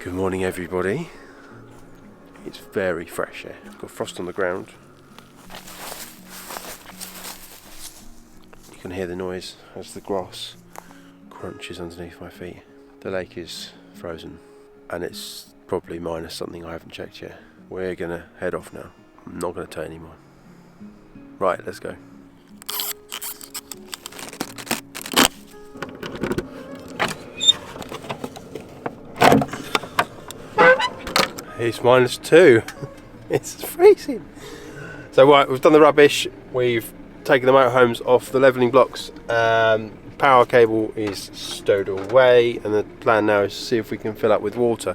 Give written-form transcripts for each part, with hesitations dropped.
Good morning, everybody. It's very fresh here. Got frost on the ground. You can hear the noise as the grass crunches underneath my feet. The lake is frozen and it's probably minus something I haven't checked yet. We're gonna head off now. I'm not gonna tow anymore. Right, let's go. It's -2. It's freezing. So right, we've done the rubbish. We've taken the motorhomes off the levelling blocks. Power cable is stowed away, and the plan now is to see if we can fill up with water.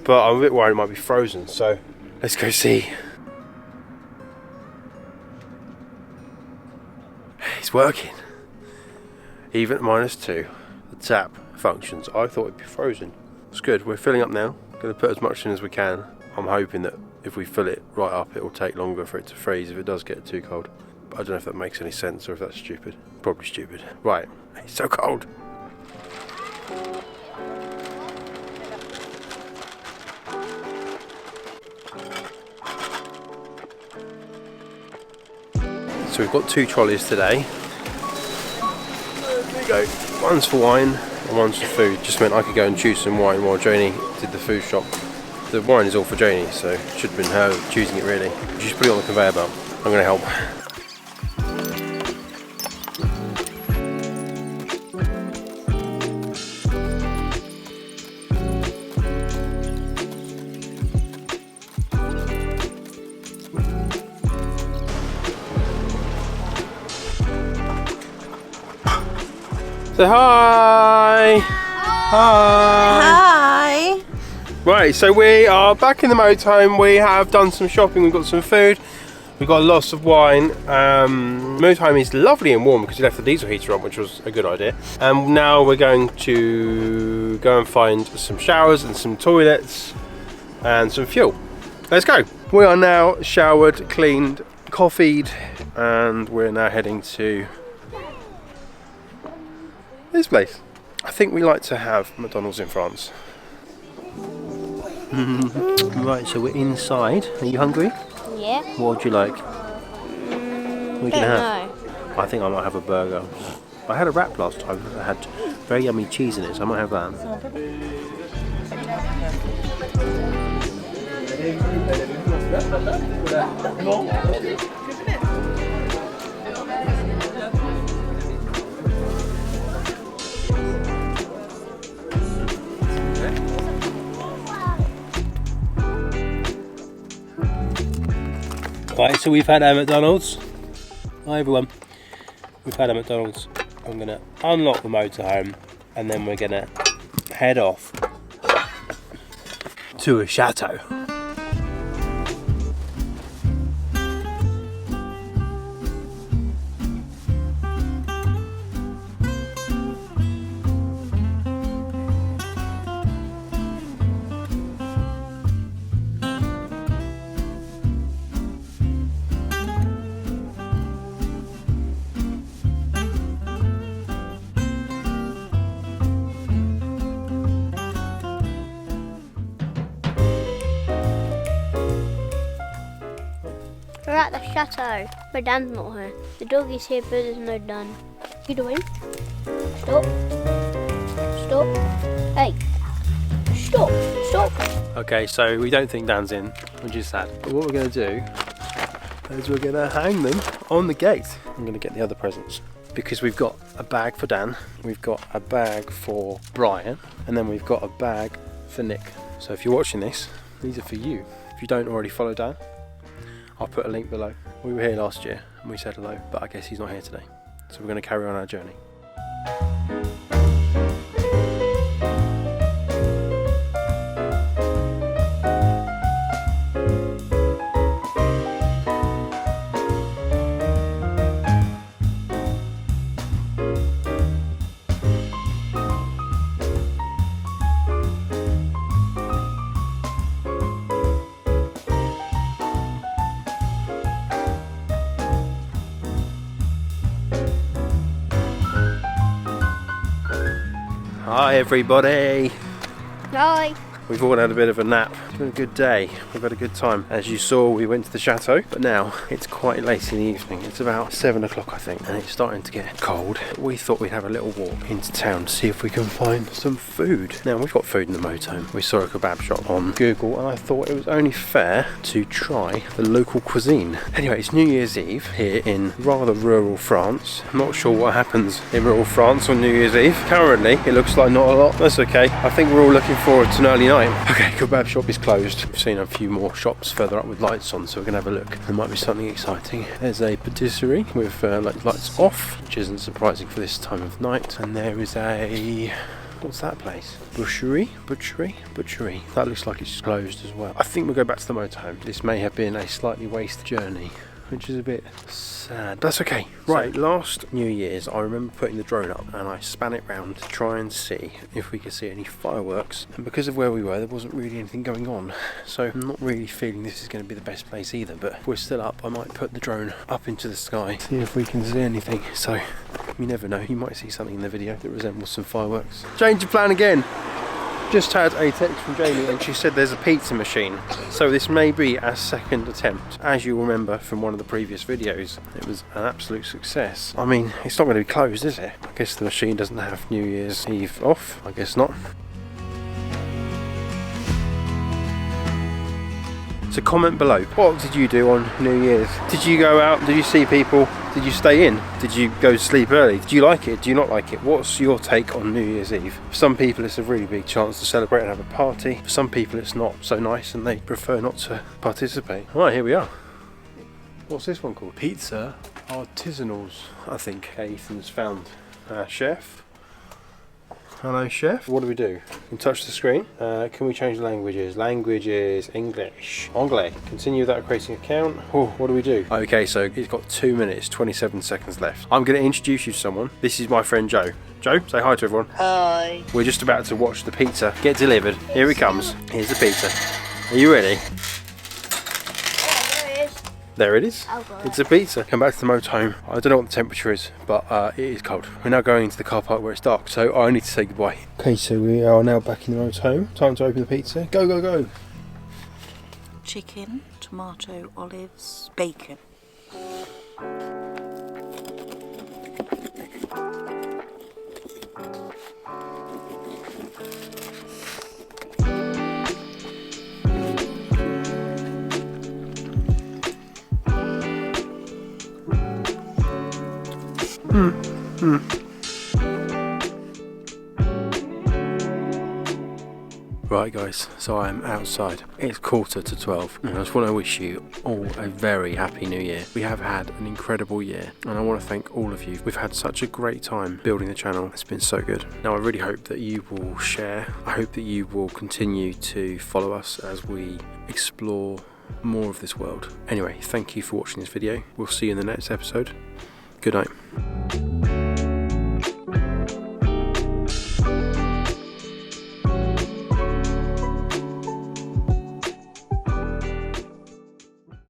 But I'm a bit worried it might be frozen, so let's go see. It's working. Even at -2, the tap functions. I thought it'd be frozen. It's good. We're filling up now. Going to put as much in as we can. I'm hoping that if we fill it right up, it will take longer for it to freeze if it does get too cold. But I don't know if that makes any sense or if that's stupid. Probably stupid. Right, it's so cold. So we've got 2 trolleys today. There we go. One's for wine and one's for food. Just meant I could go and choose some wine while Jaynie did the food shop. The wine is all for Jaynie, so it should have been her choosing it really. Just put it on the conveyor belt. I'm going to help. Say hi! Hi! Hi! Right, so we are back in the motorhome. We have done some shopping, we've got some food, we've got lots of wine. Motorhome is lovely and warm because we left the diesel heater on, which was a good idea. And now we're going to go and find some showers and some toilets and some fuel. Let's go! We are now showered, cleaned, coffeed, and we're now heading to this place. I think we like to have McDonald's in France. Right, so we're inside. Are you hungry? Yeah. What would you like? What are you gonna have? I think I might have a burger. I had a wrap last time that had very yummy cheese in it, so I might have that. Right, so we've had our McDonald's. Hi everyone. We've had our McDonald's. I'm going to unlock the motorhome and then we're going to head off to a chateau. We're at the chateau, but Dan's not here. The doggy's here, but there's no Dan. What are you doing? Stop. Stop. Hey. Stop. Stop. Okay, so we don't think Dan's in, which is sad. But what we're going to do is we're going to hang them on the gate. I'm going to get the other presents. Because we've got a bag for Dan, we've got a bag for Brian, and then we've got a bag for Nick. So if you're watching this, these are for you. If you don't already follow Dan, I'll put a link below. We were here last year and we said hello, but I guess he's not here today. So we're going to carry on our journey. Hi everybody. Hi. We've all had a bit of a nap. It's been a good day. We've had a good time. As you saw, we went to the chateau, but now it's quite late in the evening. It's about 7 o'clock, I think, and it's starting to get cold. We thought we'd have a little walk into town to see if we can find some food. Now, we've got food in the motorhome. We saw a kebab shop on Google, and I thought it was only fair to try the local cuisine. Anyway, it's New Year's Eve here in rather rural France. I'm not sure what happens in rural France on New Year's Eve. Currently, it looks like not a lot. That's okay. I think we're all looking forward to an early night. Okay, kebab shop is closed. We've seen a few more shops further up with lights on, so we're gonna have a look. There might be something exciting. There's a patisserie with lights off, which isn't surprising for this time of night. And there is a... what's that place? Butchery? That looks like it's closed as well. I think we'll go back to the motorhome. This may have been a slightly wasted journey, which is a bit sad. That's okay. Right, last New Year's, I remember putting the drone up and I span it round to try and see if we could see any fireworks. And because of where we were, there wasn't really anything going on. So I'm not really feeling this is going to be the best place either, but if we're still up, I might put the drone up into the sky, see if we can see anything. So you never know, you might see something in the video that resembles some fireworks. Change of plan again. Just had a text from Jaynie and she said there's a pizza machine. So this may be our second attempt. As you'll remember from one of the previous videos, it was an absolute success. I mean, it's not going to be closed, is it? I guess the machine doesn't have New Year's Eve off. I guess not. So comment below, what did you do on New Year's? Did you go out? Did you see people? Did you stay in? Did you go to sleep early? Did you like it? Do you not like it? What's your take on New Year's Eve? For some people it's a really big chance to celebrate and have a party. For some people it's not so nice and they prefer not to participate. Right, here we are. What's this one called? Pizza Artisanals, I think. Ethan's found our chef. Hello, chef. What do we do? We can touch the screen. Can we change languages? Languages, English. Anglais. Continue without creating an account. Oh, what do we do? Okay, so it's got 2 minutes, 27 seconds left. I'm going to introduce you to someone. This is my friend Joe. Joe, say hi to everyone. Hi. We're just about to watch the pizza get delivered. Here it comes. Here's the pizza. Are you ready? There it is. It's a pizza. Come back to the motorhome. I don't know what the temperature is, but it is cold. We're now going into the car park where it's dark, so I need to say goodbye. Okay, so we are now back in the motorhome. Time to open the pizza. Go, go, go. Chicken, tomato, olives, bacon. Right guys, so I'm outside. It's 11:45 and I just want to wish you all a very happy new year. We have had an incredible year and I want to thank all of you. We've had such a great time building the channel. It's been so good. Now I really hope that you will share. I hope that you will continue to follow us as we explore more of this world. Anyway, thank you for watching this video. We'll see you in the next episode. Good night.